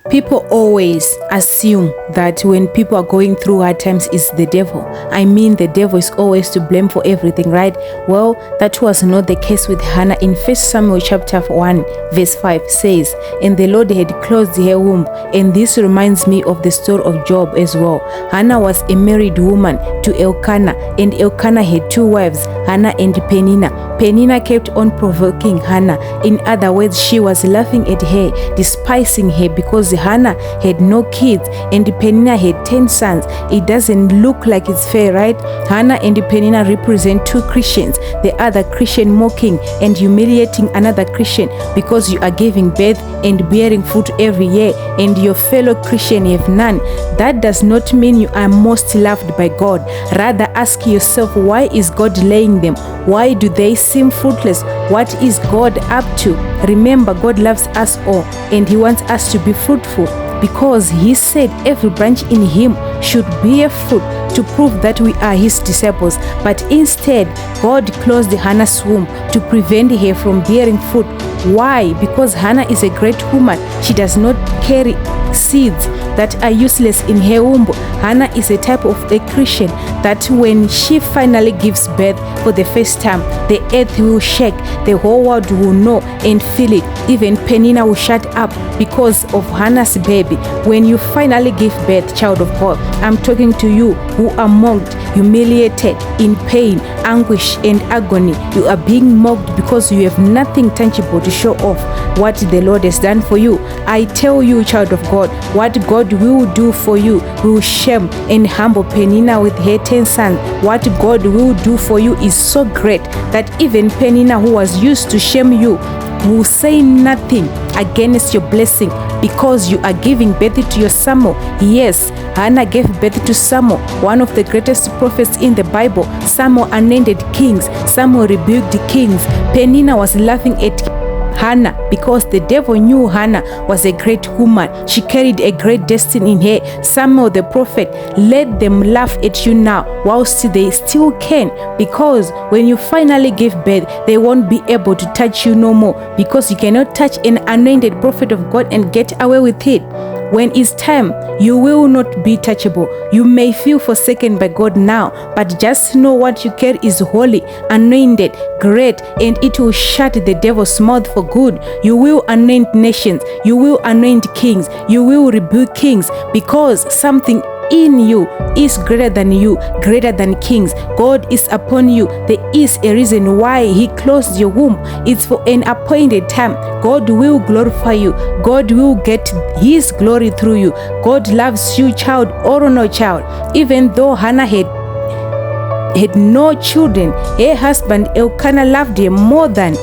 People always assume that when people are going through hard times, it's the devil. I mean, the devil is always to blame for everything, right? Well, that was not the case with Hannah. In 1 Samuel chapter 1 verse 5 says, "And the Lord had closed her womb." And this reminds me of the story of Job as well. Hannah was a married woman to Elkanah, and Elkanah had two wives, Hannah and Peninah. Peninah kept on provoking Hannah. In other words, she was laughing at her, despising her, because Hannah had no kids and Peninah had 10 sons. It doesn't look like it's fair, right? Hannah and Peninah represent two Christians, the other Christian mocking and humiliating another Christian because you are giving birth and bearing fruit every year and your fellow Christian have none. That does not mean you are most loved by God. Rather, ask yourself, why is God laying them? Why do they seem fruitless? What is God up to? Remember, God loves us all and He wants us to be fruitful, because He said every branch in Him should bear fruit to prove that we are His disciples. But instead, God closed Hannah's womb to prevent her from bearing fruit. Why? Because Hannah is a great woman. She does not carry seeds that are useless in her womb. Hannah is a type of a Christian that when she finally gives birth for the first time, the earth will shake, the whole world will know and feel it. Even Peninah will shut up because of Hannah's baby. When you finally give birth, child of God, I'm talking to you who are mocked, humiliated, in pain, anguish and agony. You are being mocked because you have nothing tangible to show off what the Lord has done for you. I tell you, child of God, what God will do for you will shame and humble Peninah with her 10 sons. What God will do for you is so great that even Peninah, who was used to shame you, will say nothing against your blessing because you are giving birth to your Samuel. Yes, Hannah gave birth to Samuel, one of the greatest prophets in the Bible. Samuel anointed kings. Samuel rebuked kings. Peninah was laughing at Hannah because the devil knew Hannah was a great woman. She carried a great destiny in her. Samuel the prophet, let them laugh at you now whilst they still can, because when you finally give birth, they won't be able to touch you no more, because you cannot touch an anointed prophet of God and get away with it. When it's time, you will not be touchable. You may feel forsaken by God now, but just know what you carry is holy, anointed, great, and it will shut the devil's mouth for good. You will anoint nations. You will anoint kings. You will rebuke kings, because something in you is greater than you, greater than kings. God is upon you. There is a reason why He closed your womb. It's for an appointed time. God will glorify you. God will get His glory through you. God loves you, child or no child. Even though Hannah had no children, her husband Elkanah loved her more than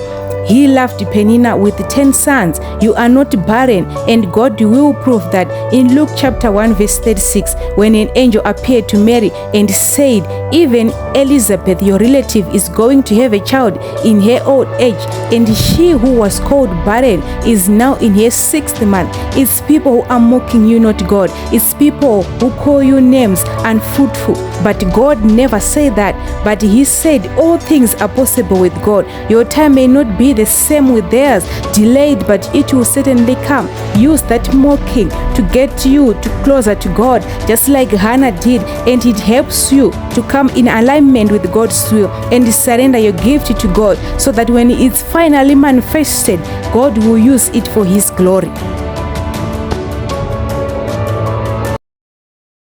he loved Peninah with 10 sons. You are not barren, and God will prove that in Luke chapter 1 verse 36, when an angel appeared to Mary and said, even Elizabeth, your relative, is going to have a child in her old age, and she who was called barren is now in her 6th month. It's people who are mocking you, not God. It's people who call you names unfruitful, but God never said that. But He said all things are possible with God. Your time may not be the same with theirs, delayed, but it will certainly come. Use that mocking to get you closer to God, just like Hannah did, and it helps you to come in alignment with God's will and surrender your gift to God, so that when it's finally manifested, God will use it for His glory.